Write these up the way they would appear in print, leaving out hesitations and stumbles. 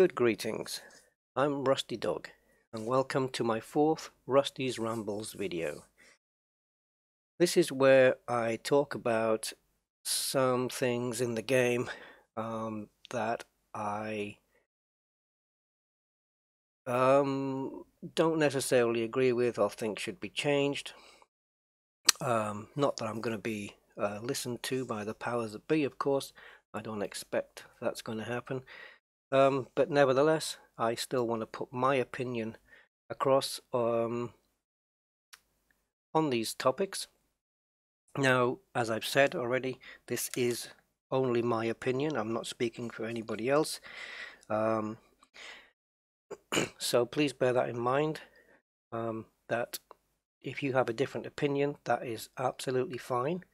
Good greetings, I'm Rusty Dog, and welcome to my fourth Rusty's Rambles video. This is where I talk about some things in the game that I don't necessarily agree with or think should be changed. Not that I'm going to be listened to by the powers that be, of course. I don't expect that's going to happen. But nevertheless, I still want to put my opinion across on these topics. Now, as I've said already, this is only my opinion. I'm not speaking for anybody else. So please bear that in mind, that if you have a different opinion, that is absolutely fine.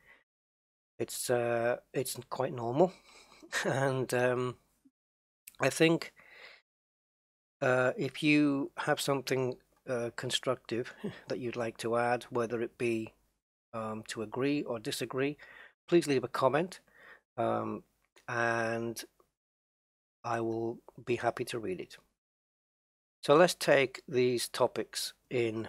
It's quite normal. And I think if you have something constructive that you'd like to add, whether it be to agree or disagree, please leave a comment, and I will be happy to read it. So let's take these topics in,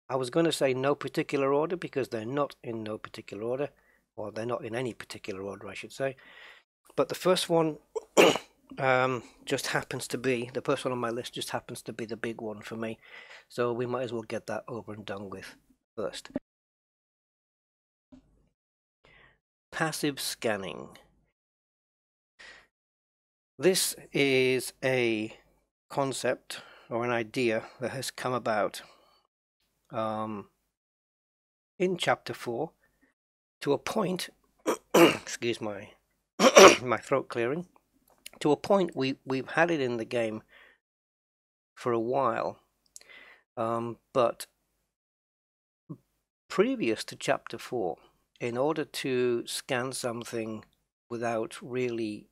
I was going to say no particular order, because they're not in no particular order, or they're not in any particular order, I should say. But the first one just happens to be, the first one on my list just happens to be the big one for me. So we might as well get that over and done with first. Passive scanning. This is a concept or an idea that has come about in chapter 4 to a point excuse my my throat clearing, to a point we've had it in the game for a while, but previous to chapter 4, in order to scan something without really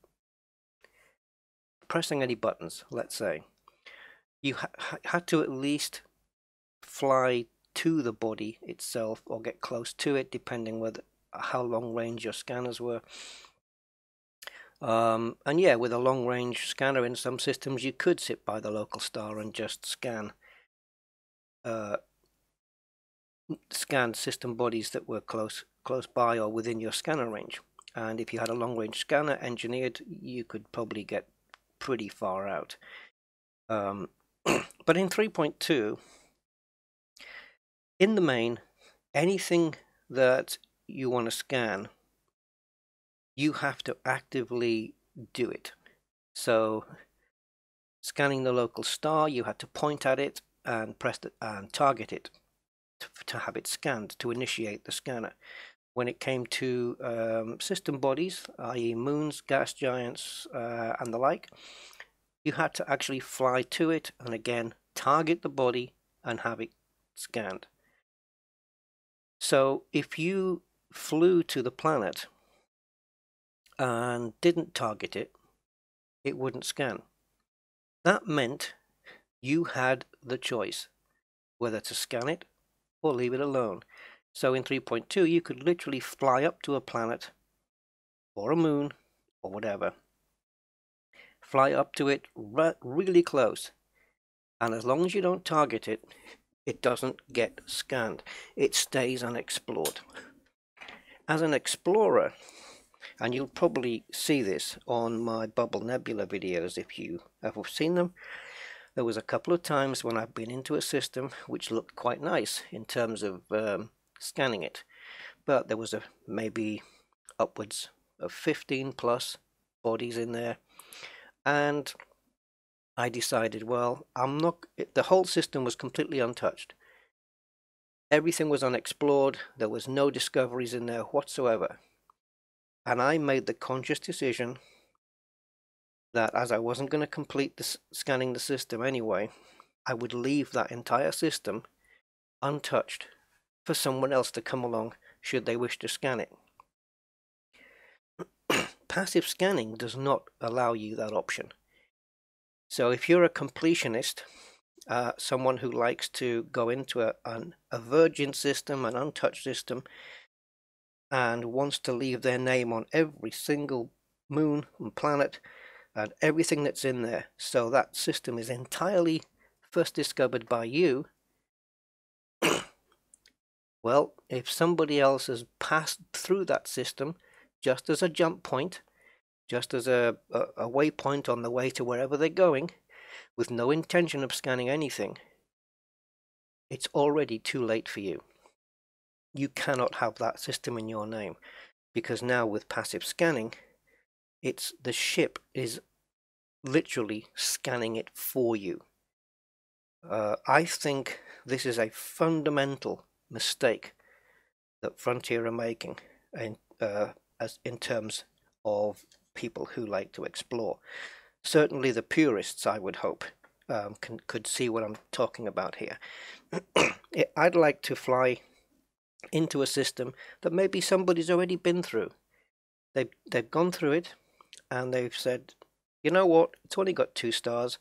pressing any buttons, let's say, you had to at least fly to the body itself or get close to it, depending how long range your scanners were. And yeah, with a long range scanner in some systems, you could sit by the local star and just scan system bodies that were close by or within your scanner range. And if you had a long range scanner engineered, you could probably get pretty far out. But in 3.2, in the main, anything that you want to scan, you have to actively do it. So scanning the local star, you had to point at it and press it and target it to have it scanned, to initiate the scanner. When it came to system bodies, i.e. moons, gas giants, and the like, you had to actually fly to it and again target the body and have it scanned. So if you flew to the planet and didn't target it, it wouldn't scan. That meant you had the choice whether to scan it or leave it alone. So in 3.2, you could literally fly up to a planet or a moon or whatever, fly up to it really close, and as long as you don't target it, it doesn't get scanned. It stays unexplored. As an explorer, and you'll probably see this on my Bubble Nebula videos if you have seen them, there was a couple of times when I've been into a system which looked quite nice in terms of scanning it, but there was maybe upwards of 15 plus bodies in there, and I decided, well, the whole system was completely untouched. Everything was unexplored. There was no discoveries in there whatsoever. And I made the conscious decision that as I wasn't going to complete scanning the system anyway, I would leave that entire system untouched for someone else to come along should they wish to scan it. Passive scanning does not allow you that option. So if you're a completionist, someone who likes to go into a virgin system, an untouched system, and wants to leave their name on every single moon and planet and everything that's in there. So that system is entirely first discovered by you. Well, if somebody else has passed through that system just as a jump point, just as a waypoint on the way to wherever they're going, with no intention of scanning anything, it's already too late for you. You cannot have that system in your name, because now with passive scanning, the ship is literally scanning it for you. I think this is a fundamental mistake that Frontier are making in terms of people who like to explore. Certainly the purists, I would hope, could see what I'm talking about here. I'd like to fly into a system that maybe somebody's already been through. They've gone through it, and they've said, you know what, it's only got 2 stars,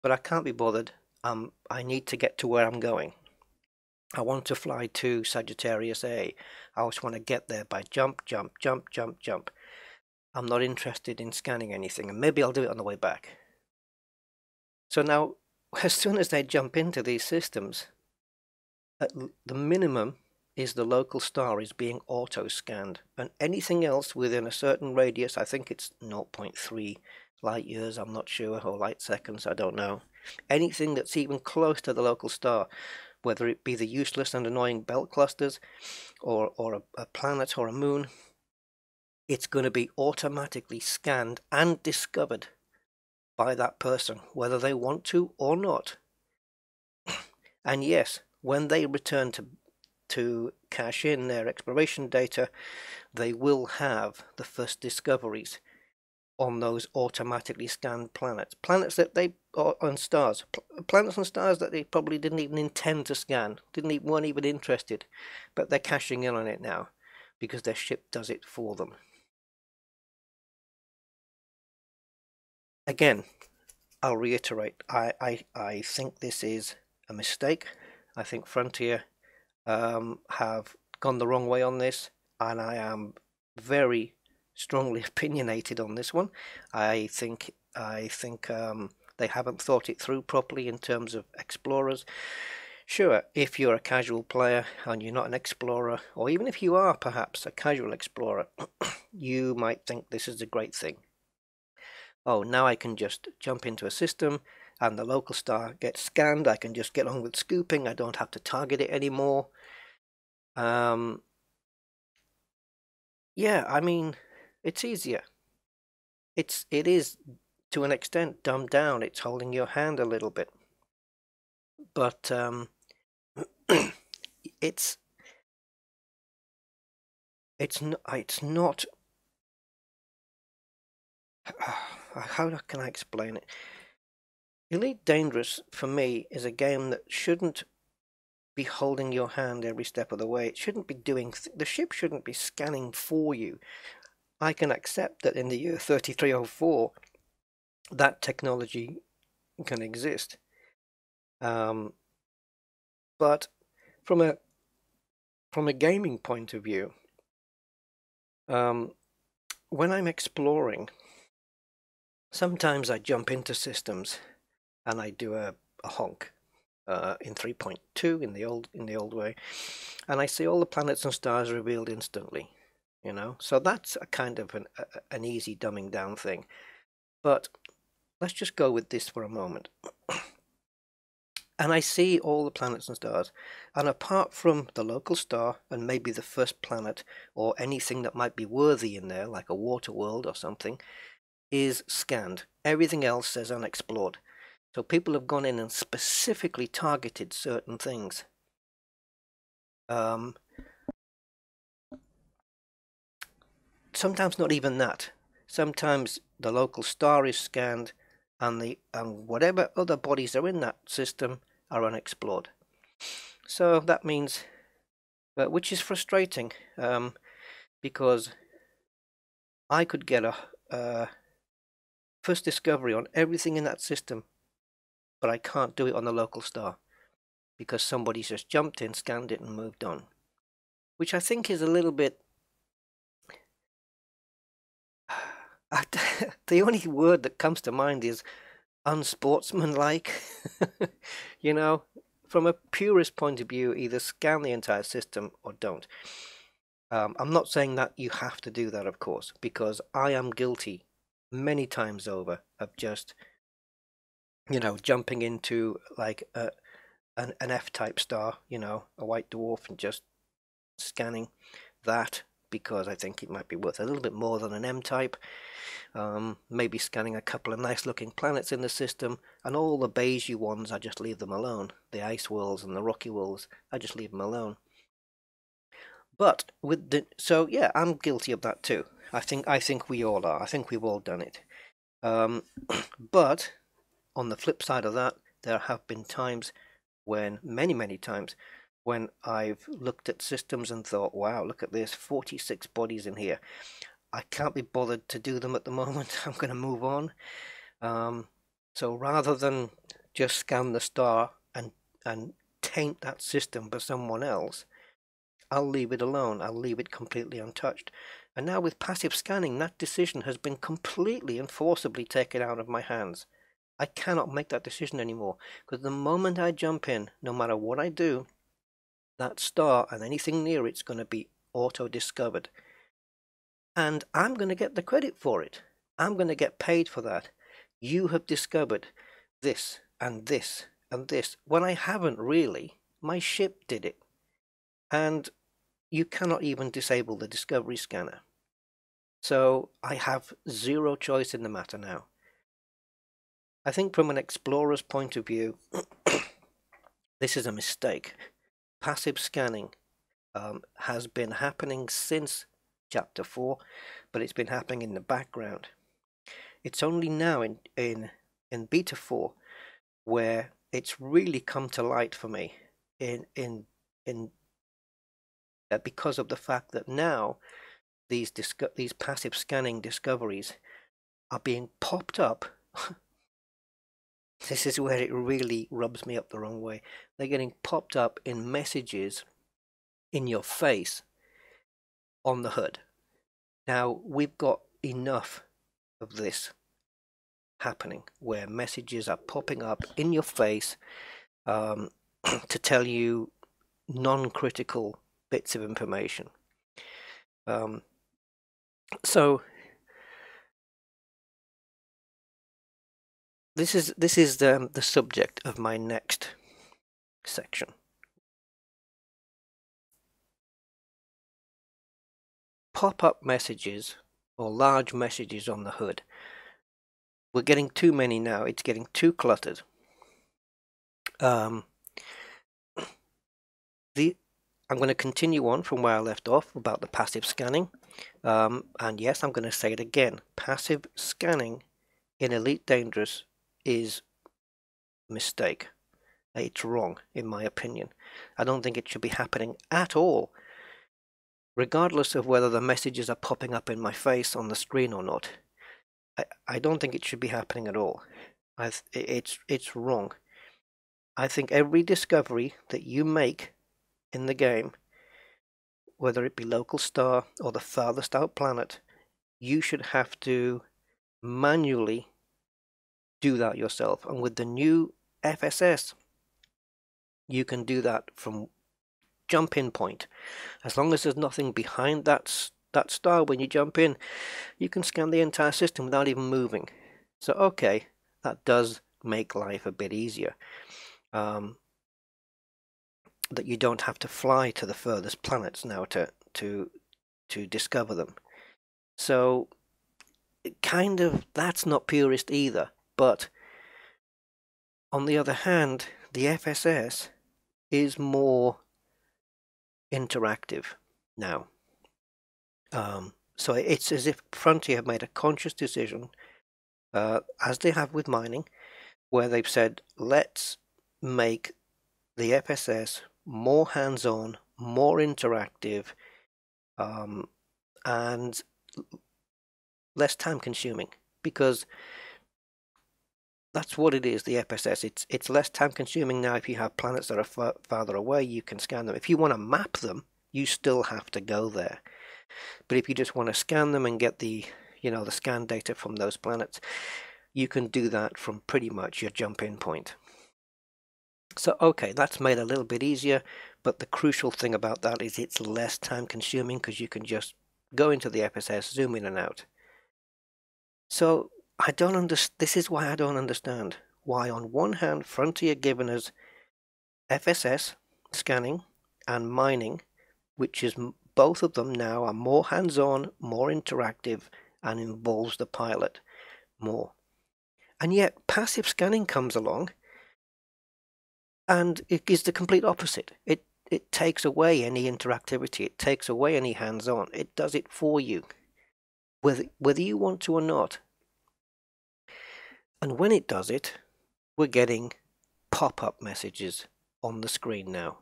but I can't be bothered. I need to get to where I'm going. I want to fly to Sagittarius A. I just want to get there by jump, jump, jump, jump, jump. I'm not interested in scanning anything, and maybe I'll do it on the way back. So now, as soon as they jump into these systems, the minimum is the local star is being auto-scanned, and anything else within a certain radius, I think it's 0.3 light years, I'm not sure, or light seconds, I don't know. Anything that's even close to the local star, whether it be the useless and annoying belt clusters, or a planet or a moon, it's going to be automatically scanned and discovered by that person, whether they want to or not. And yes, when they return to cache in their exploration data, they will have the first discoveries on those automatically scanned planets. Planets that on stars. Planets and stars that they probably didn't even intend to scan, weren't even interested, but they're cashing in on it now because their ship does it for them. Again, I'll reiterate, I think this is a mistake. I think Frontier have gone the wrong way on this, and I am very strongly opinionated on this one. I think they haven't thought it through properly in terms of explorers. Sure, if you're a casual player and you're not an explorer, or even if you are perhaps a casual explorer, you might think this is a great thing. Oh, now I can just jump into a system and the local star gets scanned. I can just get on with scooping. I don't have to target it anymore. Yeah, I mean, it's easier. It is to an extent dumbed down. It's holding your hand a little bit, but it's not. How can I explain it? Elite Dangerous for me is a game that shouldn't be holding your hand every step of the way. It shouldn't be doing. The ship shouldn't be scanning for you. I can accept that in the year 3304, that technology can exist. But from a gaming point of view, when I'm exploring, sometimes I jump into systems and I do a honk in 3.2 in the old way, and I see all the planets and stars revealed instantly. So that's a kind of an easy dumbing down thing. But let's just go with this for a moment. And I see all the planets and stars, and apart from the local star and maybe the first planet or anything that might be worthy in there, like a water world or something, is scanned. Everything else says unexplored. So people have gone in and specifically targeted certain things. Sometimes not even that. Sometimes the local star is scanned, and whatever other bodies are in that system are unexplored. So that means, which is frustrating, because I could get a first discovery on everything in that system, but I can't do it on the local star because somebody's just jumped in, scanned it, and moved on. Which I think is a little bit, The only word that comes to mind is unsportsmanlike. You know, from a purist point of view, either scan the entire system or don't. I'm not saying that you have to do that, of course, because I am guilty many times over of just, jumping into like an F-type star, a white dwarf, and just scanning that because I think it might be worth a little bit more than an M-type. Maybe scanning a couple of nice looking planets in the system, and all the beigey ones, I just leave them alone. The ice worlds and the rocky worlds, I just leave them alone. But so yeah, I'm guilty of that too. I think we all are. I think we've all done it. But on the flip side of that, there have been times when, many times, when I've looked at systems and thought, wow, look at this, 46 bodies in here. I can't be bothered to do them at the moment. I'm going to move on. So rather than just scan the star and taint that system for someone else, I'll leave it alone. I'll leave it completely untouched. And now with passive scanning, that decision has been completely and forcibly taken out of my hands. I cannot make that decision anymore, because the moment I jump in, no matter what I do, that star and anything near it's going to be auto-discovered. And I'm going to get the credit for it. I'm going to get paid for that. You have discovered this and this and this, when I haven't really. My ship did it. And you cannot even disable the discovery scanner. So I have zero choice in the matter now. I think from an explorer's point of view, this is a mistake. Passive scanning has been happening since Chapter 4, but it's been happening in the background. It's only now in Beta 4 where it's really come to light for me because of the fact that now these passive scanning discoveries are being popped up. This is where it really rubs me up the wrong way. They're getting popped up in messages in your face on the HUD. Now, we've got enough of this happening where messages are popping up in your face to tell you non-critical bits of information. So this is the subject of my next section. Pop-up messages or large messages on the HUD. We're getting too many now. It's getting too cluttered. I'm going to continue on from where I left off about the passive scanning. And yes, I'm going to say it again. Passive scanning in Elite Dangerous is a mistake. It's wrong, in my opinion. I don't think it should be happening at all, regardless of whether the messages are popping up in my face on the screen or not. I don't think it should be happening at all. It's wrong. I think every discovery that you make in the game, whether it be local star or the farthest out planet, you should have to manually do that yourself. And with the new FSS, you can do that from jump in point. As long as there's nothing behind that star when you jump in, you can scan the entire system without even moving. So okay, that does make life a bit easier. That you don't have to fly to the furthest planets now to discover them. So kind of, that's not purist either. But on the other hand, the FSS is more interactive now. So it's as if Frontier have made a conscious decision, as they have with mining, where they've said, let's make the FSS more hands-on, more interactive, and less time-consuming, because that's what it is, the FSS. It's less time-consuming now. If you have planets that are farther away, you can scan them. If you want to map them, you still have to go there. But if you just want to scan them and get the the scan data from those planets, you can do that from pretty much your jump-in point. So, okay, that's made a little bit easier, but the crucial thing about that is it's less time consuming because you can just go into the FSS, zoom in and out. So, this is why I don't understand why on one hand Frontier given us FSS, scanning, and mining, which is both of them now are more hands-on, more interactive, and involves the pilot more. And yet passive scanning comes along and it is the complete opposite. It takes away any interactivity. It takes away any hands-on. It does it for you, whether you want to or not. And when it does it, we're getting pop-up messages on the screen now.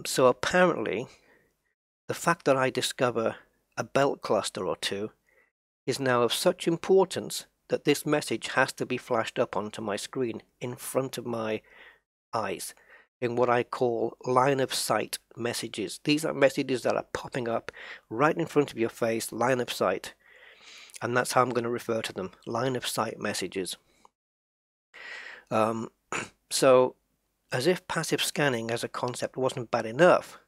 So apparently, the fact that I discover a belt cluster or two is now of such importance that this message has to be flashed up onto my screen in front of my eyes in what I call line of sight messages. These are messages that are popping up right in front of your face, line of sight. And that's how I'm going to refer to them, line of sight messages. So as if passive scanning as a concept wasn't bad enough,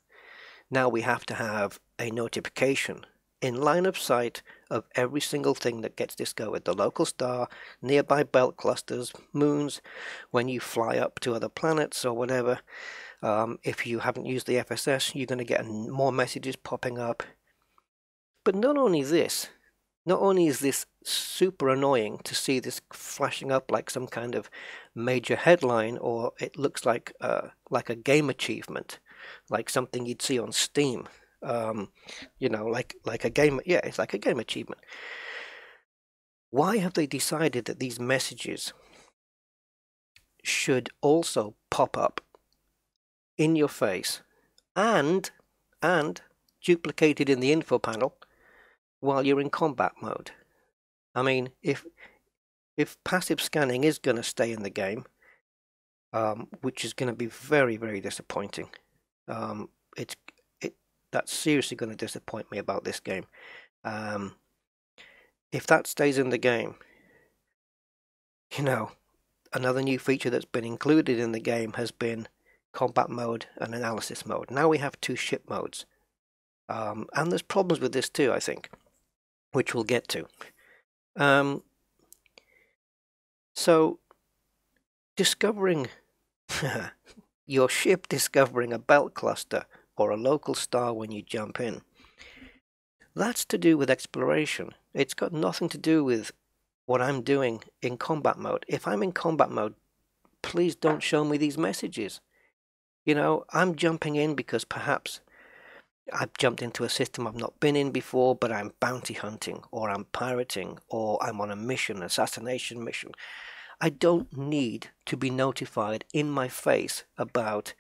now we have to have a notification in line of sight of every single thing that gets discovered, the local star, nearby belt clusters, moons, when you fly up to other planets or whatever. If you haven't used the FSS, you're going to get more messages popping up. But not only is this super annoying to see this flashing up like some kind of major headline, or it looks like a game achievement, like something you'd see on Steam. Like a game. Yeah, it's like a game achievement. Why have they decided that these messages should also pop up in your face and duplicated in the info panel while you're in combat mode? I mean, if passive scanning is going to stay in the game, which is going to be very, very disappointing, that's seriously going to disappoint me about this game. If that stays in the game, another new feature that's been included in the game has been combat mode and analysis mode. Now we have 2 ship modes. And there's problems with this too, I think, which we'll get to. So, discovering your ship discovering a belt cluster or a local star when you jump in, that's to do with exploration. It's got nothing to do with what I'm doing in combat mode. If I'm in combat mode, please don't show me these messages. I'm jumping in because perhaps I've jumped into a system I've not been in before, but I'm bounty hunting, or I'm pirating, or I'm on a mission, assassination mission. I don't need to be notified in my face about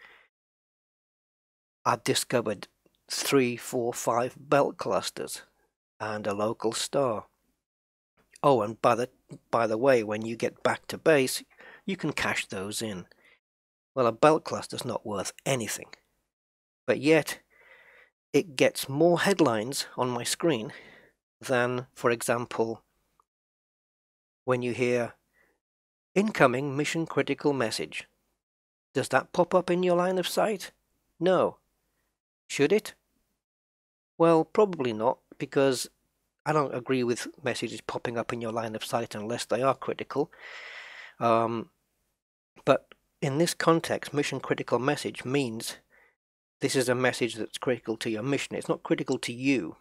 I've discovered 3, 4, 5 belt clusters and a local star. Oh, and by the way, when you get back to base, you can cash those in. Well, a belt cluster's not worth anything, but yet it gets more headlines on my screen than, for example, when you hear incoming mission critical message. Does that pop up in your line of sight? No. Should it? Well, probably not, because I don't agree with messages popping up in your line of sight unless they are critical. But in this context, mission critical message means this is a message that's critical to your mission. It's not critical to you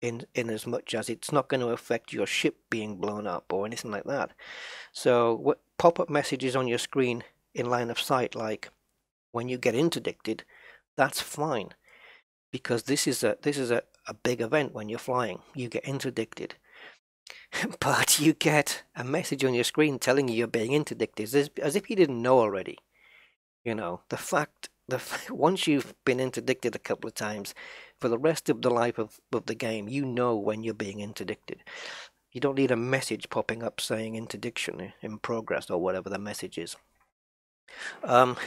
in as much as it's not going to affect your ship being blown up or anything like that. So what pop-up messages on your screen in line of sight, like when you get interdicted, that's fine, because this is a big event when you're flying. You get interdicted. But you get a message on your screen telling you you're being interdicted as if you didn't know already. Once you've been interdicted a couple of times, for the rest of the life of the game, you know when you're being interdicted. You don't need a message popping up saying interdiction in progress or whatever the message is. But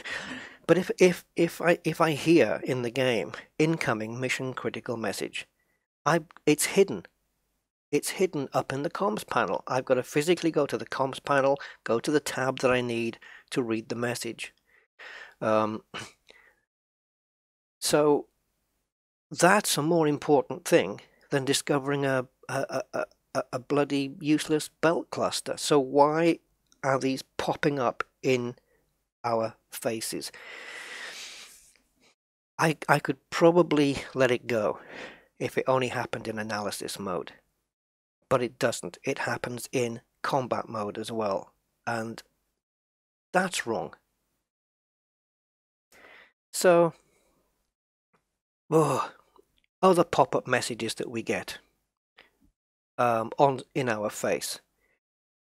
if I hear in the game incoming mission critical message, it's hidden. It's hidden up in the comms panel. I've got to physically go to the comms panel, go to the tab that I need to read the message. So that's a more important thing than discovering a bloody useless belt cluster. So why are these popping up in our faces? I could probably let it go if it only happened in analysis mode, but it doesn't. It happens in combat mode as well, and that's wrong. So, other pop-up messages that we get in our face,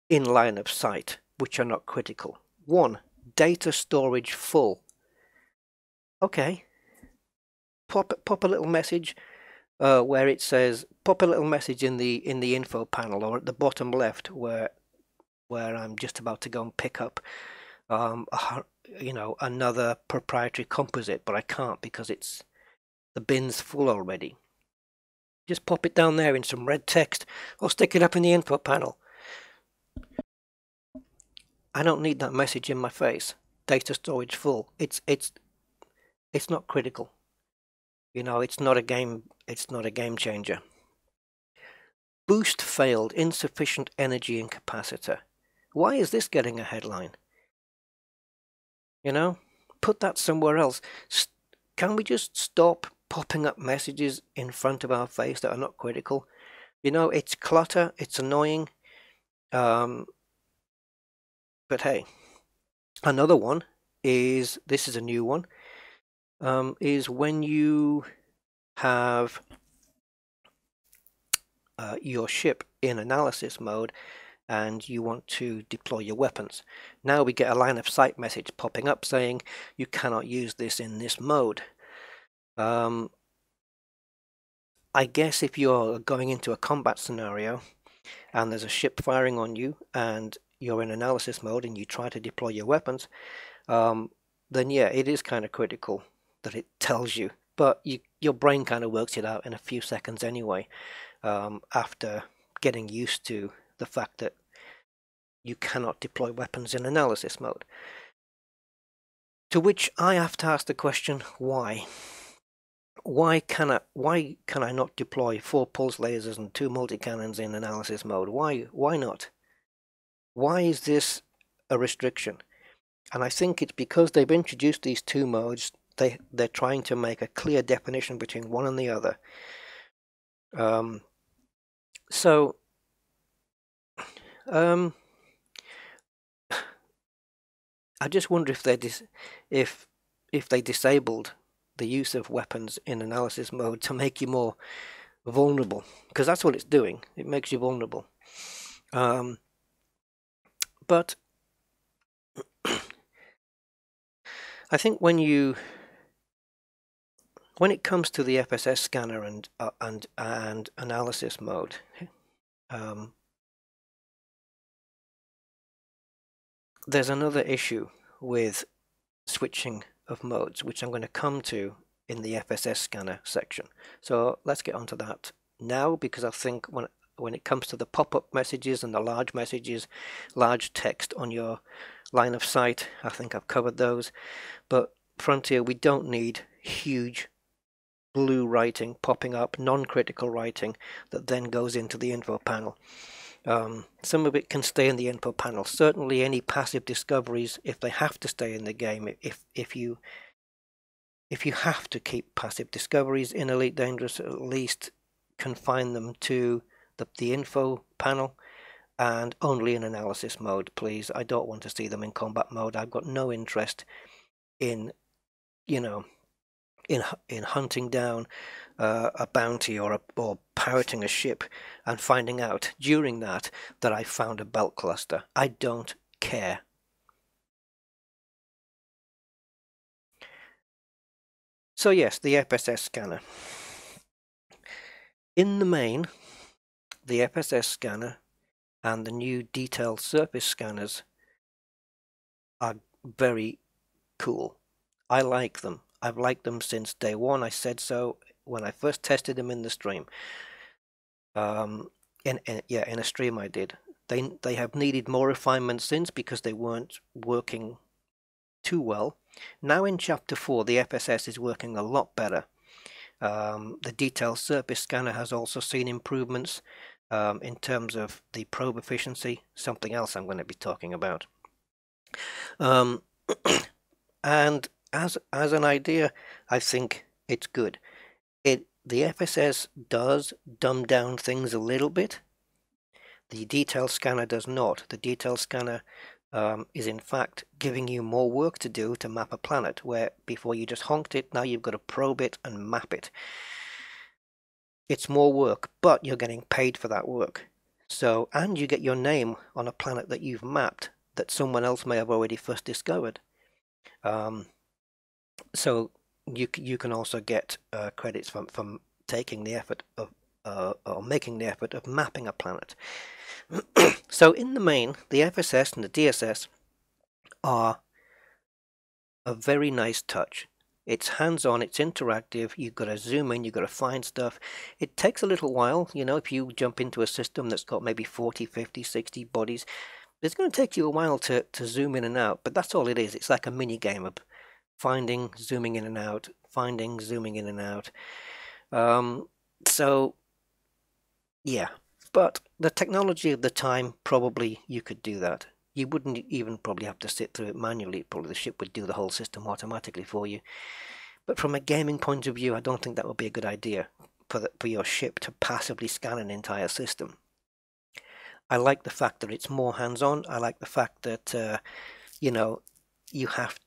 in line of sight, which are not critical. 1. Data storage full. Okay. Pop a little message where it says, pop a little message in the info panel, or at the bottom left where I'm just about to go and pick up another proprietary composite, but I can't because the bin's full already. Just pop it down there in some red text, or stick it up in the info panel. I don't need that message in my face. Data storage full. It's not critical. It's not a game changer. Boost failed, insufficient energy in capacitor. Why is this getting a headline? Put that somewhere else. Can we just stop popping up messages in front of our face that are not critical? It's clutter, it's annoying. But hey, another one is, this is a new one, is when you have your ship in analysis mode and you want to deploy your weapons. Now we get a line of sight message popping up saying you cannot use this in this mode. I guess if you're going into a combat scenario and there's a ship firing on you and you're in analysis mode and you try to deploy your weapons, then yeah, it is kind of critical that it tells you, but your brain kind of works it out in a few seconds anyway, after getting used to the fact that you cannot deploy weapons in analysis mode. To which I have to ask the question, why? Why can I not deploy 4 pulse lasers and 2 multi-cannons in analysis mode? Why not? Why is this a restriction? And I think it's because they've introduced these 2 modes. They're trying to make a clear definition between one and the other. I just wonder if they disabled the use of weapons in analysis mode to make you more vulnerable, because that's what it's doing. It makes you vulnerable. But I think when it comes to the FSS scanner and analysis mode, there's another issue with switching of modes, which I'm going to come to in the FSS scanner section. So let's get onto that now, because I think when it comes to the pop-up messages and the large messages, large text on your line of sight, I think I've covered those. But Frontier, we don't need huge blue writing popping up, non-critical writing that then goes into the info panel. Some of it can stay in the info panel. Certainly any passive discoveries, if they have to stay in the game, if you have to keep passive discoveries in Elite Dangerous, at least confine them to the info panel and only in analysis mode, please. I don't want to see them in combat mode. I've got no interest in hunting down a bounty or pirating a ship and finding out during that I found a belt cluster. I don't care. So yes, the FSS scanner. In the main, the FSS scanner and the new detailed surface scanners are very cool. I like them. I've liked them since day one. I said so when I first tested them in the stream. in a stream I did. They have needed more refinement since because they weren't working too well. Now in chapter 4, the FSS is working a lot better. The detailed surface scanner has also seen improvements in terms of the probe efficiency, something else I'm going to be talking about. Um, and as an idea, I think it's good. The FSS does dumb down things a little bit. The detail scanner does not. The detail scanner is in fact giving you more work to do to map a planet, where before you just honked it, now you've got to probe it and map it. It's more work, but you're getting paid for that work. So, and you get your name on a planet that you've mapped that someone else may have already first discovered. So you can also get credits from taking the effort of or making the effort of mapping a planet. So in the main, the FSS and the DSS are a very nice touch. It's hands-on, it's interactive, you've got to zoom in, you've got to find stuff. It takes a little while, you know, if you jump into a system that's got maybe 40, 50, 60 bodies, it's going to take you a while to zoom in and out, but that's all it is. It's like a mini game of finding, zooming in and out, finding, zooming in and out. So, yeah, but the technology of the time, probably you could do that. You wouldn't even probably have to sit through it manually. Probably the ship would do the whole system automatically for you. But from a gaming point of view, I don't think that would be a good idea for your ship to passively scan an entire system. I like the fact that it's more hands-on. I like the fact that you know, you have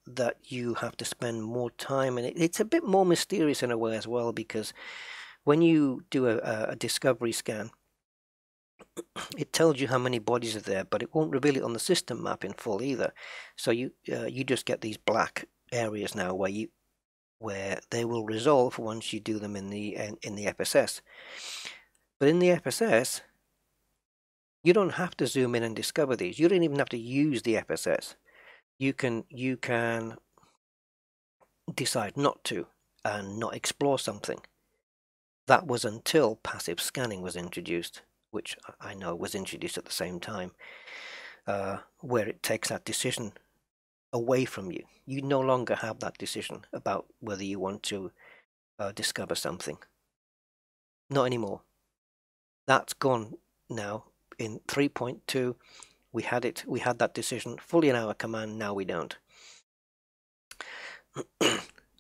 that you have to spend more time, and it's a bit more mysterious in a way as well, because when you do a discovery scan, it tells you how many bodies are there, but it won't reveal it on the system map in full either. So you just get these black areas now where they will resolve once you do them in the FSS. But in the FSS, you don't have to zoom in and discover these. You don't even have to use the FSS. You can decide not to and not explore something. That was until passive scanning was introduced, which I know was introduced at the same time, where it takes that decision away from you. You no longer have that decision about whether you want to discover something. Not anymore. That's gone now. In 3.2, we had that decision fully in our command. Now we don't.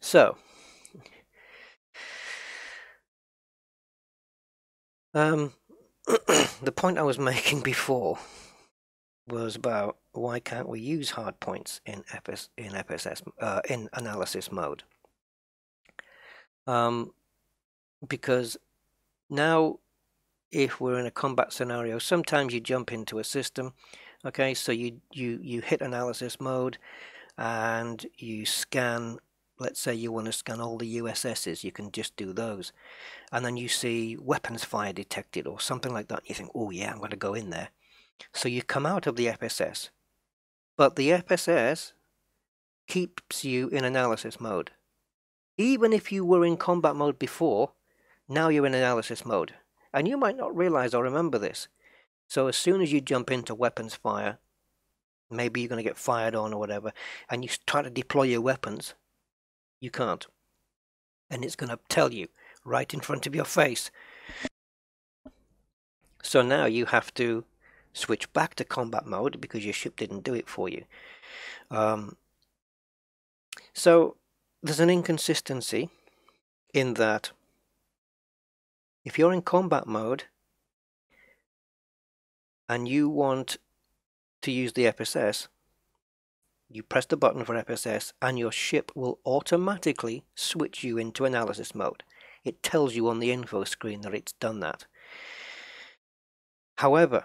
So, the point I was making before was about why can't we use hard points in FSS in analysis mode? Because now, if we're in a combat scenario, sometimes you jump into a system. Okay, so you hit analysis mode, and you scan. Let's say you want to scan all the USSs, you can just do those. And then you see weapons fire detected or something like that. You think, oh yeah, I'm going to go in there. So you come out of the FSS. But the FSS keeps you in analysis mode. Even if you were in combat mode before, now you're in analysis mode. And you might not realize or remember this. So as soon as you jump into weapons fire, maybe you're going to get fired on or whatever, and you try to deploy your weapons, you can't. And it's going to tell you right in front of your face. So now you have to switch back to combat mode because your ship didn't do it for you. So there's an inconsistency in that if you're in combat mode and you want to use the FSS, you press the button for FSS and your ship will automatically switch you into analysis mode. It tells you on the info screen that it's done that. However,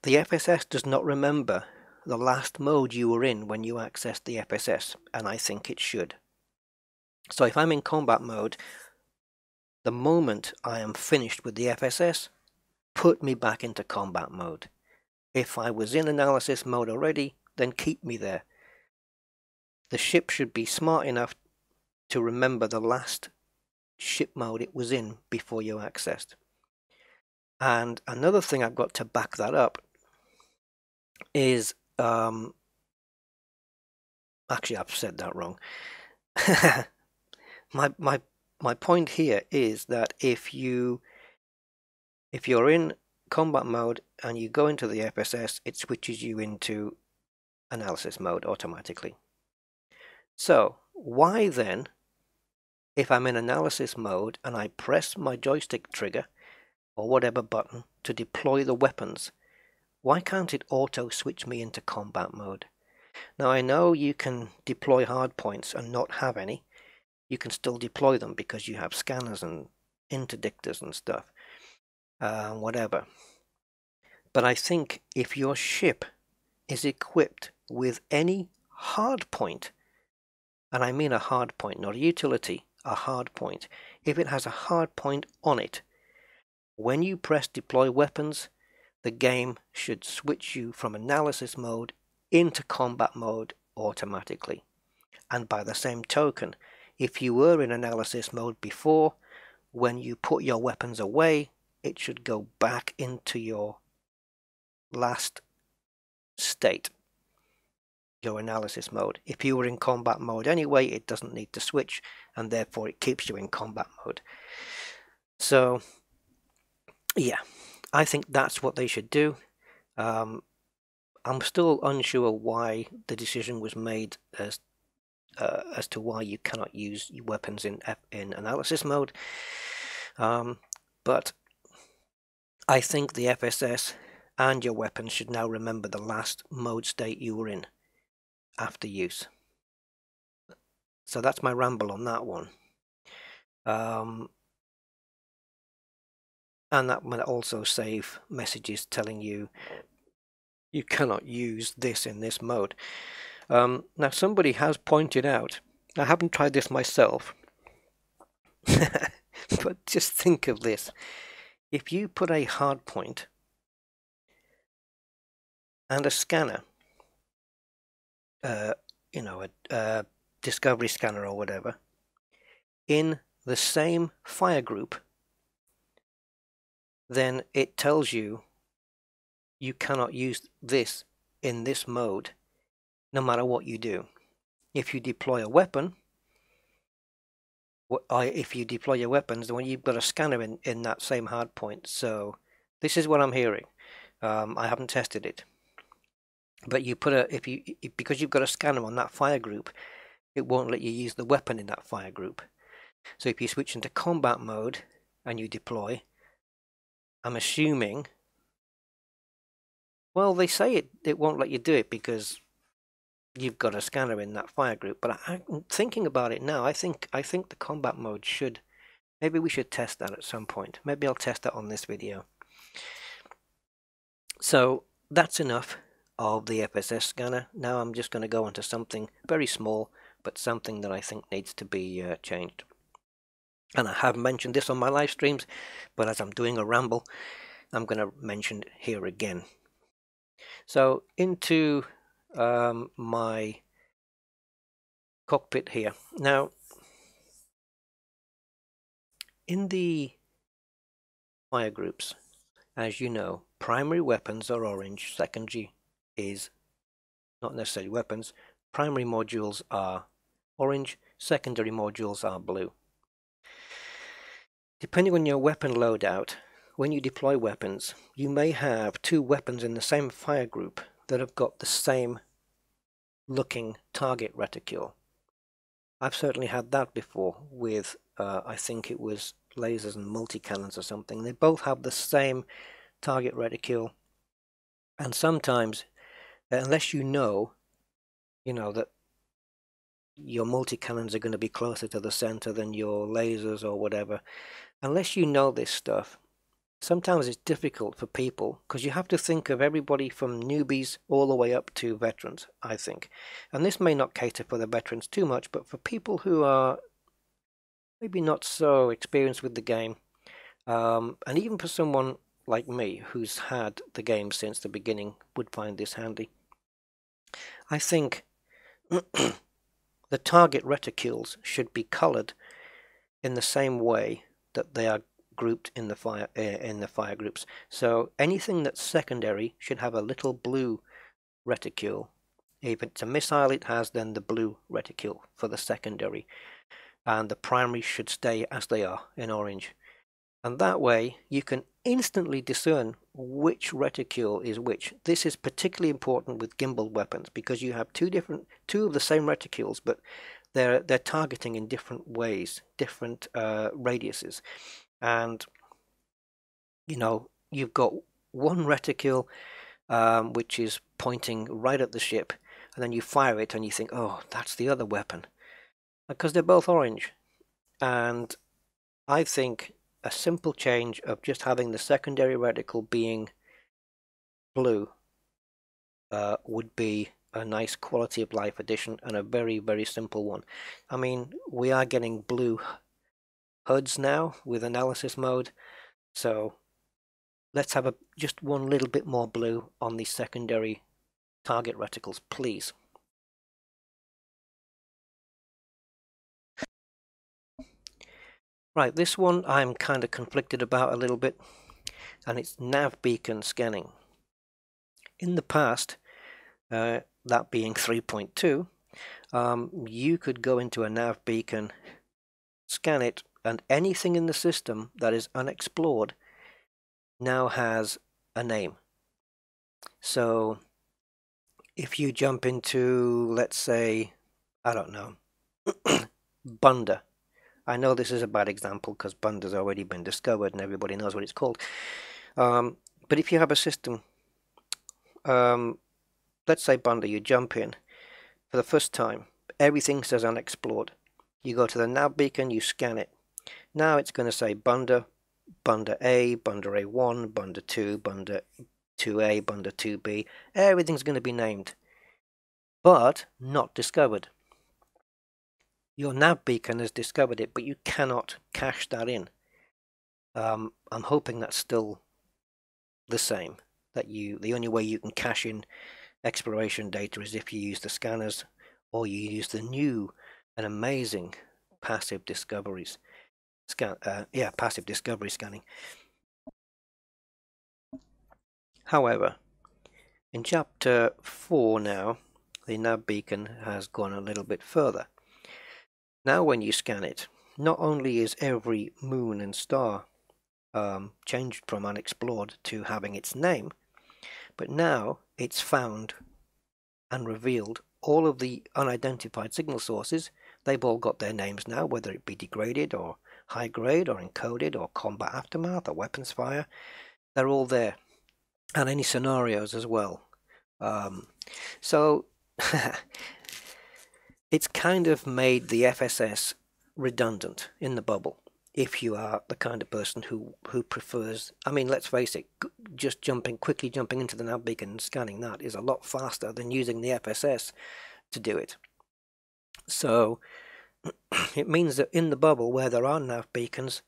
the FSS does not remember the last mode you were in when you accessed the FSS, and I think it should. So if I'm in combat mode, the moment I am finished with the FSS, put me back into combat mode. If I was in analysis mode already, then keep me there. The ship should be smart enough to remember the last ship mode it was in before you accessed. And another thing I've got to back that up is, actually I've said that wrong. my point here is that if you're in combat mode and you go into the FSS, it switches you into analysis mode automatically. So why then, if I'm in analysis mode and I press my joystick trigger or whatever button to deploy the weapons, why can't it auto switch me into combat mode? Now I know you can deploy hardpoints and not have any. You can still deploy them because you have scanners and interdictors and stuff, whatever. But I think if your ship is equipped with any hardpoint, and I mean a hardpoint, not a utility, a hardpoint. If it has a hardpoint on it, when you press deploy weapons, the game should switch you from analysis mode into combat mode automatically. And by the same token, if you were in analysis mode before, when you put your weapons away, it should go back into your last state, your analysis mode. If you were in combat mode anyway, it doesn't need to switch, and therefore it keeps you in combat mode. So yeah, I think that's what they should do. I'm still unsure why the decision was made as to why you cannot use weapons in analysis mode. But I think the FSS and your weapons should now remember the last mode state you were in after use. So that's my ramble on that one. And that might also save messages telling you you cannot use this in this mode. Now somebody has pointed out, I haven't tried this myself, but just think of this. If you put a hardpoint and a scanner, a discovery scanner or whatever, in the same fire group, then it tells you you cannot use this in this mode, no matter what you do. If you deploy a weapon, if you deploy your weapons, then you've got a scanner in that same hardpoint. So this is what I'm hearing. I haven't tested it, but you put because you've got a scanner on that fire group, it won't let you use the weapon in that fire group. So if you switch into combat mode and you deploy, I'm assuming, well, they say it won't let you do it because you've got a scanner in that fire group. But I'm thinking about it now. I think the combat mode should, maybe we should test that at some point. Maybe I'll test that on this video. So that's enough of the FSS scanner. Now I'm just going to go into something very small, but something that I think needs to be changed. And I have mentioned this on my live streams, but as I'm doing a ramble, I'm going to mention it here again. So into my cockpit here. Now, in the fire groups, as you know, primary weapons are orange, secondary is not necessarily weapons. Primary modules are orange, secondary modules are blue. Depending on your weapon loadout, when you deploy weapons, you may have two weapons in the same fire group that have got the same looking target reticule. I've certainly had that before with, I think it was lasers and multi-cannons or something. They both have the same target reticule, and sometimes, unless you know that your multi-cannons are going to be closer to the center than your lasers or whatever, unless you know this stuff, sometimes it's difficult for people, because you have to think of everybody from newbies all the way up to veterans, I think. And this may not cater for the veterans too much, but for people who are maybe not so experienced with the game, and even for someone like me who's had the game since the beginning, would find this handy. I think the target reticules should be colored in the same way that they are grouped in the fire groups. So anything that's secondary should have a little blue reticule. If it's a missile, it has then the blue reticule for the secondary, and the primary should stay as they are in orange. And that way you can instantly discern which reticule is which. This is particularly important with gimbal weapons because you have two of the same reticules, but they're targeting in different ways, different radiuses, and you've got one reticule which is pointing right at the ship, and then you fire it and you think, oh, that's the other weapon, because they're both orange. And I think a simple change of just having the secondary reticle being blue would be a nice quality of life addition, and a very, very simple one. I mean, we are getting blue HUDs now with analysis mode, so let's have just one little bit more blue on the secondary target reticles, please. Right, this one I'm kind of conflicted about a little bit, and it's nav beacon scanning. In the past, that being 3.2, you could go into a nav beacon, scan it, and anything in the system that is unexplored now has a name. So if you jump into, let's say, I don't know, Bunda. I know this is a bad example because Bunda's already been discovered and everybody knows what it's called. But if you have a system, let's say Bunda, you jump in for the first time, everything says unexplored. You go to the nav beacon, you scan it. Now it's going to say Bunda, Bunda A, Bunda A1, Bunda 2, Bunda 2A, Bunda 2B. Everything's going to be named, but not discovered. Your nav beacon has discovered it, but you cannot cache that in. I'm hoping that's still the same. That the only way you can cache in exploration data is if you use the scanners, or you use the new and amazing passive discoveries. Passive discovery scanning. However, in chapter 4 now, the nav beacon has gone a little bit further. Now when you scan it, not only is every moon and star changed from unexplored to having its name, but now it's found and revealed all of the unidentified signal sources. They've all got their names now, whether it be degraded or high grade or encoded or combat aftermath or weapons fire. They're all there, and any scenarios as well. So it's kind of made the FSS redundant in the bubble if you are the kind of person who prefers, I mean, let's face it, just quickly jumping into the nav beacon and scanning that is a lot faster than using the FSS to do it. So it means that in the bubble where there are nav beacons,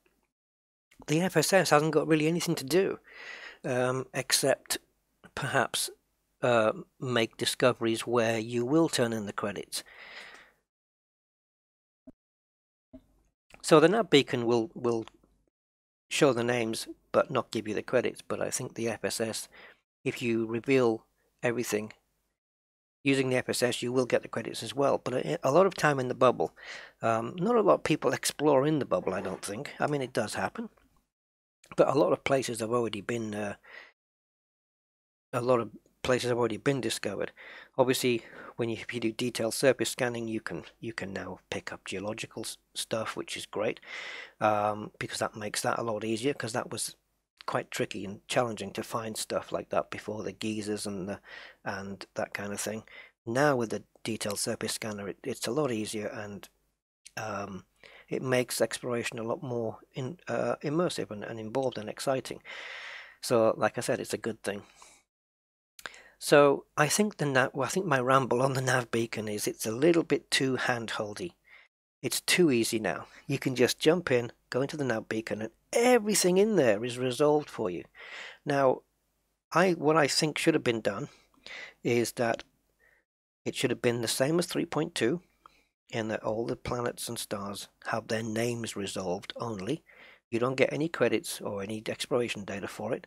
the FSS hasn't got really anything to do, except perhaps make discoveries where you will turn in the credits. So the nav beacon will show the names but not give you the credits, but I think the FSS, if you reveal everything using the FSS, you will get the credits as well. But a lot of time in the bubble, not a lot of people explore in the bubble, I don't think. I mean, it does happen, but a lot of places have already been discovered. Obviously, if you do detailed surface scanning, you can now pick up geological stuff, which is great, because that makes that a lot easier, because that was quite tricky and challenging to find stuff like that before, the geysers and that kind of thing. Now with the detailed surface scanner, it's a lot easier, and it makes exploration a lot more immersive and involved and exciting. So, like I said, it's a good thing. So I think my ramble on the nav beacon is it's a little bit too hand-holdy. It's too easy now. You can just jump in, go into the nav beacon, and everything in there is resolved for you. Now, what I think should have been done is that it should have been the same as 3.2, in that all the planets and stars have their names resolved only. You don't get any credits or any exploration data for it,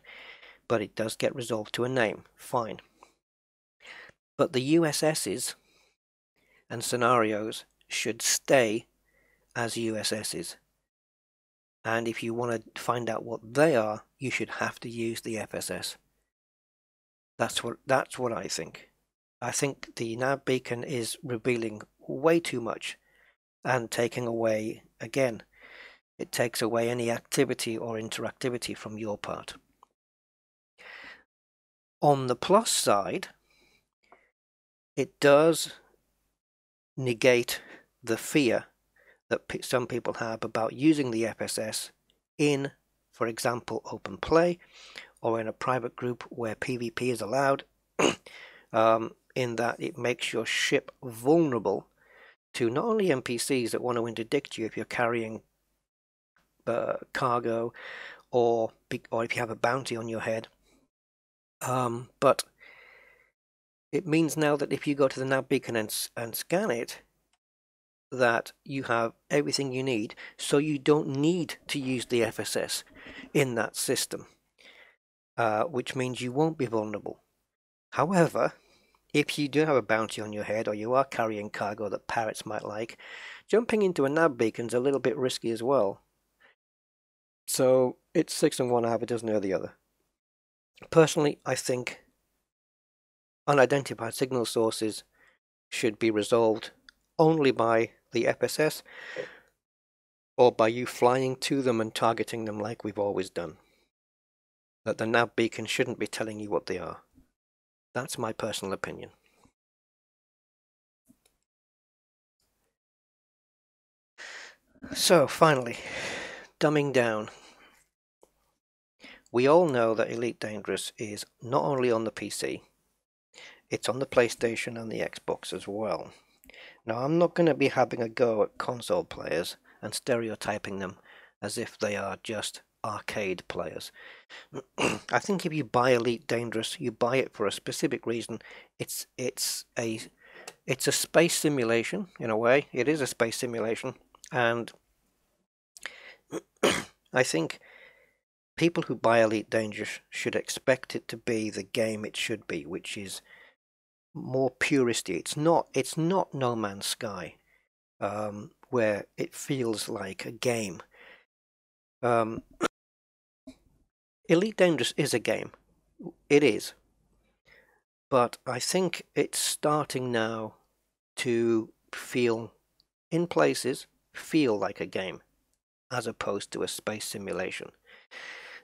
but it does get resolved to a name. Fine. But the USSs and scenarios should stay as USSs. And if you want to find out what they are, you should have to use the FSS. That's what I think. I think the nav beacon is revealing way too much and taking away, again, it takes away any activity or interactivity from your part. On the plus side, it does negate the fear that some people have about using the FSS in, for example, open play or in a private group where PvP is allowed, in that it makes your ship vulnerable to not only NPCs that want to interdict you if you're carrying cargo or if you have a bounty on your head, but it means now that if you go to the nav beacon and scan it, that you have everything you need, so you don't need to use the FSS in that system, which means you won't be vulnerable. However, if you do have a bounty on your head or you are carrying cargo that pirates might like, jumping into a nav beacon's a little bit risky as well. So it's 6 and 1 half a dozen of the other. Personally, I think unidentified signal sources should be resolved only by the FSS or by you flying to them and targeting them like we've always done. That the nav beacon shouldn't be telling you what they are. That's my personal opinion. So finally, dumbing down. We all know that Elite Dangerous is not only on the PC, it's on the PlayStation and the Xbox as well. Now, I'm not going to be having a go at console players and stereotyping them as if they are just arcade players. I think if you buy Elite Dangerous, you buy it for a specific reason. It's a space simulation in a way. It is a space simulation, and I think people who buy Elite Dangerous should expect it to be the game it should be, which is more puristy. It's not No Man's Sky, where it feels like a game. Elite Dangerous is a game. It is. But I think it's starting now to feel, in places, feel like a game, as opposed to a space simulation.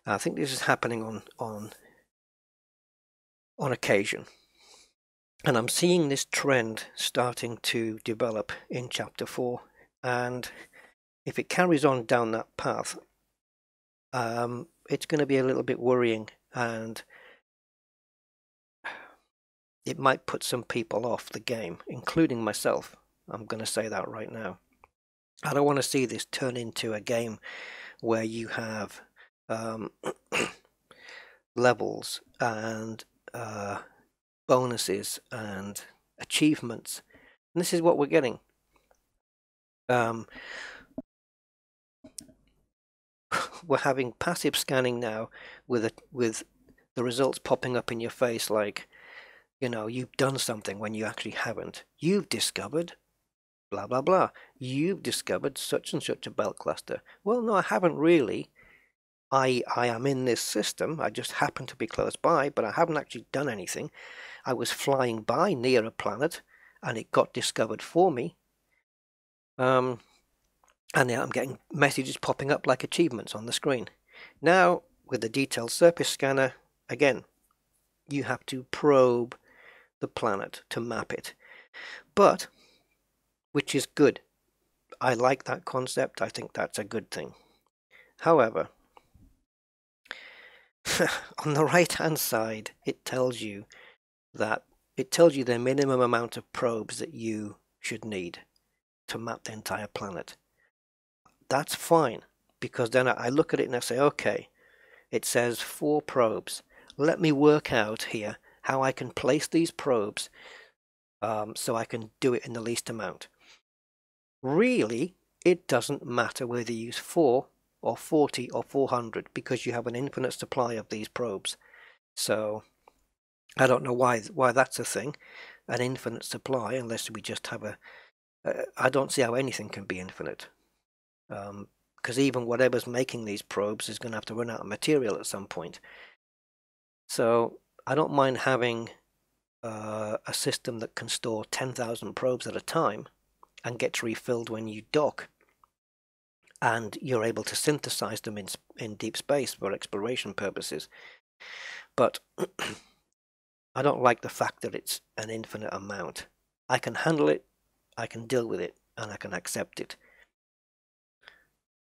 I think this is happening on occasion. And I'm seeing this trend starting to develop in Chapter 4. And if it carries on down that path, it's going to be a little bit worrying, and it might put some people off the game, including myself. I'm going to say that right now. I don't want to see this turn into a game where you have levels and bonuses and achievements. And this is what we're getting. We're having passive scanning now with the results popping up in your face like, you know, you've done something when you actually haven't. You've discovered blah blah blah. You've discovered such and such a belt cluster. Well, no, I haven't really. I am in this system. I just happen to be close by, but I haven't actually done anything. I was flying by near a planet and it got discovered for me. And now I'm getting messages popping up like achievements on the screen. Now, with the detailed surface scanner, again, you have to probe the planet to map it. But, which is good. I like that concept. I think that's a good thing. However, on the right-hand side, it tells you the minimum amount of probes that you should need to map the entire planet. That's fine, because then I look at it and I say, okay, it says 4 probes. Let me work out here how I can place these probes so I can do it in the least amount. Really, it doesn't matter whether you use 4 or 40 or 400 because you have an infinite supply of these probes. So I don't know why that's a thing, an infinite supply, unless we just have I don't see how anything can be infinite. Because even whatever's making these probes is going to have to run out of material at some point. So I don't mind having a system that can store 10,000 probes at a time and gets refilled when you dock, and you're able to synthesize them in deep space for exploration purposes. But I don't like the fact that it's an infinite amount. I can handle it, I can deal with it, and I can accept it.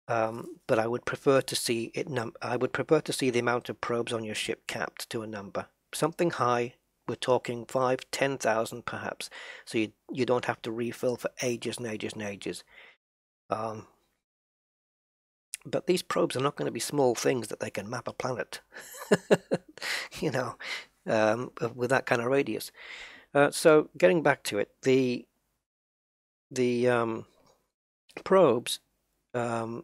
But I would prefer to see it. I would prefer to see the amount of probes on your ship capped to a number, something high. We're talking 5,000, 10,000 perhaps, so you don't have to refill for ages and ages and ages. But these probes are not going to be small things that they can map a planet, you know, with that kind of radius. So getting back to it, the probes, depending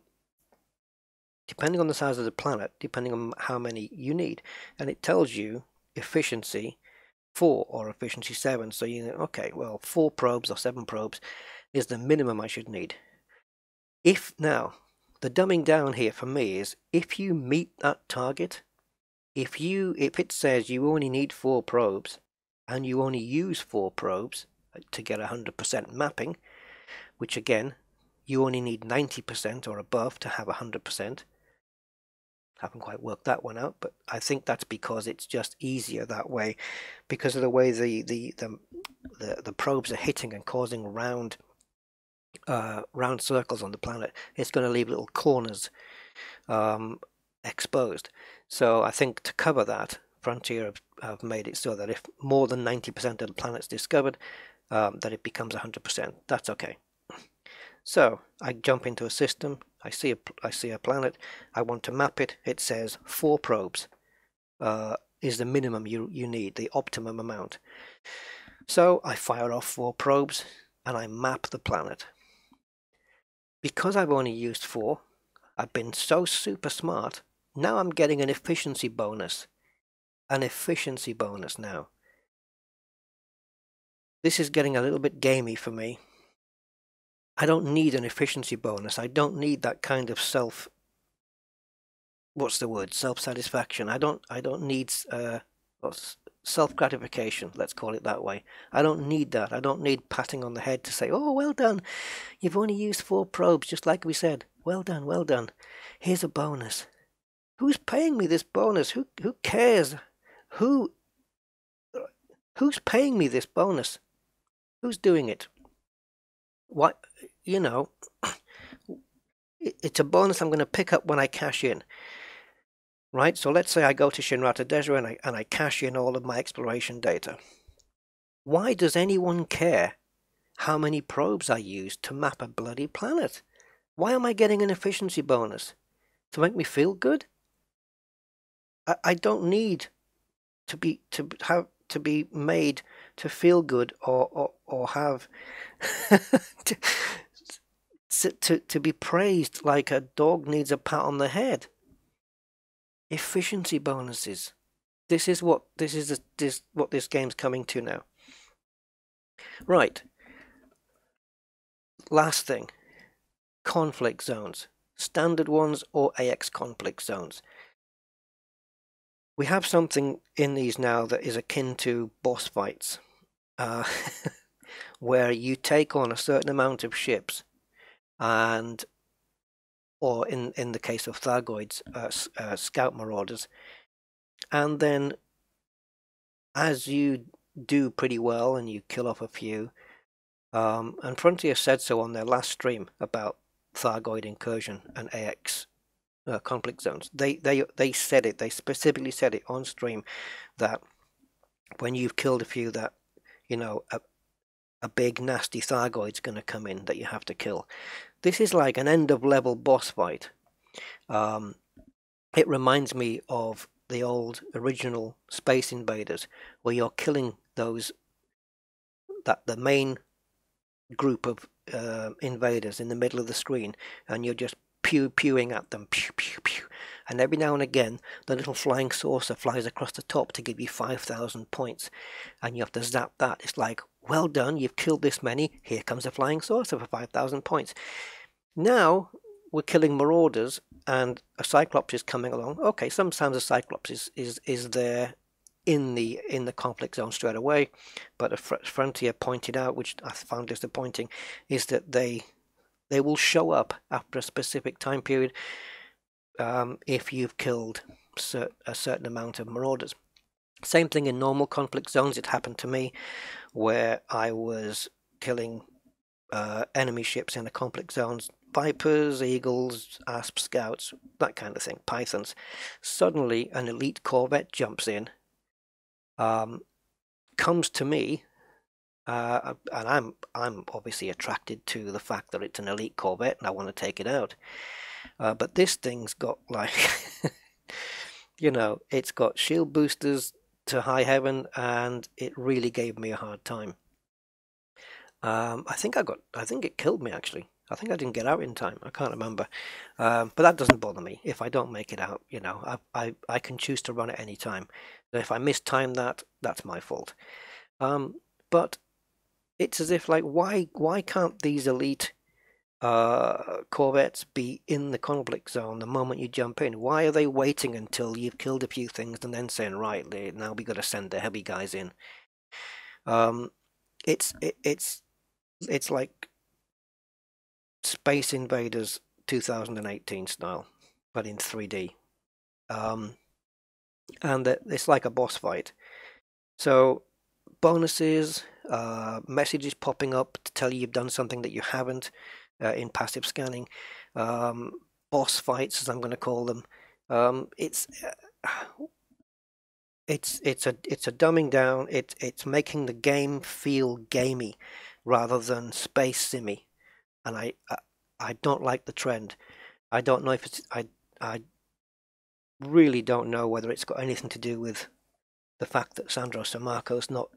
on the size of the planet, depending on how many you need, and it tells you efficiency 4 or efficiency 7. So you know, okay, well, 4 probes or 7 probes is the minimum I should need. If now, the dumbing down here for me is if you meet that target, if it says you only need 4 probes and you only use 4 probes to get 100% mapping, which again, you only need 90% or above to have 100%. Haven't quite worked that one out, but I think that's because it's just easier that way, because of the way the probes are hitting and causing round circles on the planet. It's going to leave little corners exposed. So I think to cover that, Frontier have made it so that if more than 90% of the planet's discovered, that it becomes 100%. That's okay. So I jump into a system, I see a planet, I want to map it. It says 4 probes is the minimum you need, the optimum amount. So I fire off 4 probes and I map the planet. Because I've only used 4, I've been so super smart, now I'm getting an efficiency bonus. An efficiency bonus now. This is getting a little bit gamey for me. I don't need an efficiency bonus. I don't need that kind of self-satisfaction. I don't need self-gratification, let's call it that way. I don't need that. I don't need patting on the head to say, oh, well done, you've only used 4 probes, just like we said. Well done, well done. Here's a bonus. Who's paying me this bonus? Who cares? Who's paying me this bonus? Who's doing it? What, you know, it's a bonus I'm going to pick up when I cash in. Right, so let's say I go to Shinrata Dezhra and I cash in all of my exploration data. Why does anyone care how many probes I used to map a bloody planet? Why am I getting an efficiency bonus? To make me feel good? I don't need to be made to feel good or have to be praised like a dog needs a pat on the head. Efficiency bonuses. This is what this game's coming to now. Right. Last thing. Conflict zones. Standard ones or AX conflict zones. We have something in these now that is akin to boss fights, where you take on a certain amount of ships, or in the case of Thargoids, scout marauders, and then as you do pretty well and you kill off a few, and Frontier said so on their last stream about Thargoid incursion and AX conflict zones. They said it. They specifically said it on stream that when you've killed a few, that a big nasty Thargoid's going to come in that you have to kill. This is like an end of level boss fight. It reminds me of the old original Space Invaders, where you're killing the main group of invaders in the middle of the screen, and you're just pewing at them, pew, pew, pew. And every now and again, the little flying saucer flies across the top to give you 5,000 points. And you have to zap that. It's like, well done, you've killed this many. Here comes a flying saucer for 5,000 points. Now we're killing marauders, and a Cyclops is coming along. Okay, sometimes a Cyclops is there in the conflict zone straight away, but a Frontier pointed out, which I found disappointing, is that they will show up after a specific time period if you've killed a certain amount of marauders. Same thing in normal conflict zones. It happened to me where I was killing enemy ships in the conflict zones, Vipers, Eagles, Asp, Scouts, that kind of thing, Pythons. Suddenly an elite corvette jumps in, comes to me, and I'm obviously attracted to the fact that it's an elite corvette and I want to take it out. But this thing's got like, it's got shield boosters to high heaven, and it really gave me a hard time. I think it killed me actually. I think I didn't get out in time. I can't remember. But that doesn't bother me. If I don't make it out, I can choose to run at any time. So if I mistime that, that's my fault. But it's as if like, why can't these elite corvettes be in the conflict zone the moment you jump in? Why are they waiting until you've killed a few things and then saying, right, now we got to send the heavy guys in? It's like Space Invaders 2018 style, but in 3D. And it's like a boss fight. So bonuses, messages popping up to tell you you've done something that you haven't in passive scanning, boss fights, as I'm going to call them. It's a dumbing down. It's making the game feel gamey rather than space simmy, and I don't like the trend. I don't know if it's I really don't know whether it's got anything to do with the fact that Sandro Samarco's not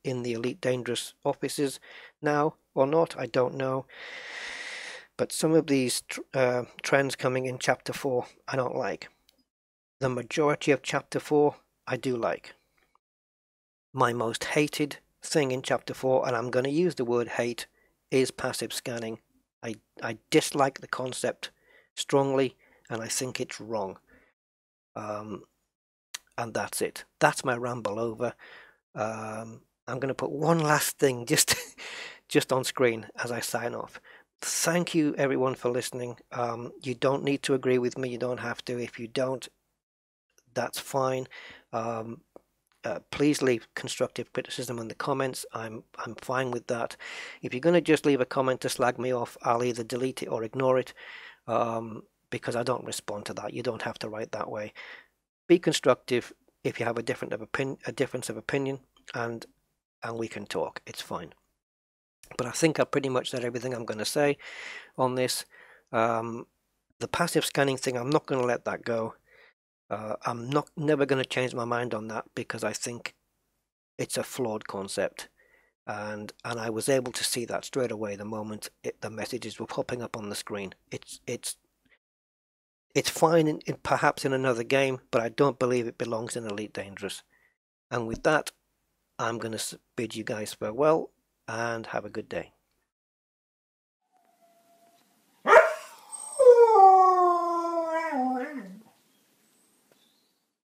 in the Elite Dangerous offices now or not. I don't know. But some of these trends coming in Chapter 4 I don't like. The majority of Chapter 4 I do like. My most hated thing in Chapter 4, and I'm going to use the word hate, is passive scanning. I dislike the concept strongly, and I think it's wrong. And that's it. That's my ramble over. I'm going to put one last thing just on screen as I sign off. Thank you everyone for listening. You don't need to agree with me. You don't have to. If you don't, that's fine. Please leave constructive criticism in the comments. I'm fine with that. If you're going to just leave a comment to slag me off, I'll either delete it or ignore it, because I don't respond to that. You don't have to write that way. Be constructive if you have a difference of opinion, and we can talk. It's fine. But I think I pretty much said everything I'm going to say on this. The passive scanning thing, I'm not going to let that go. I'm never going to change my mind on that, because I think it's a flawed concept, and I was able to see that straight away the moment the messages were popping up on the screen. It's fine perhaps in another game, but I don't believe it belongs in Elite Dangerous. And with that, I'm going to bid you guys farewell and have a good day.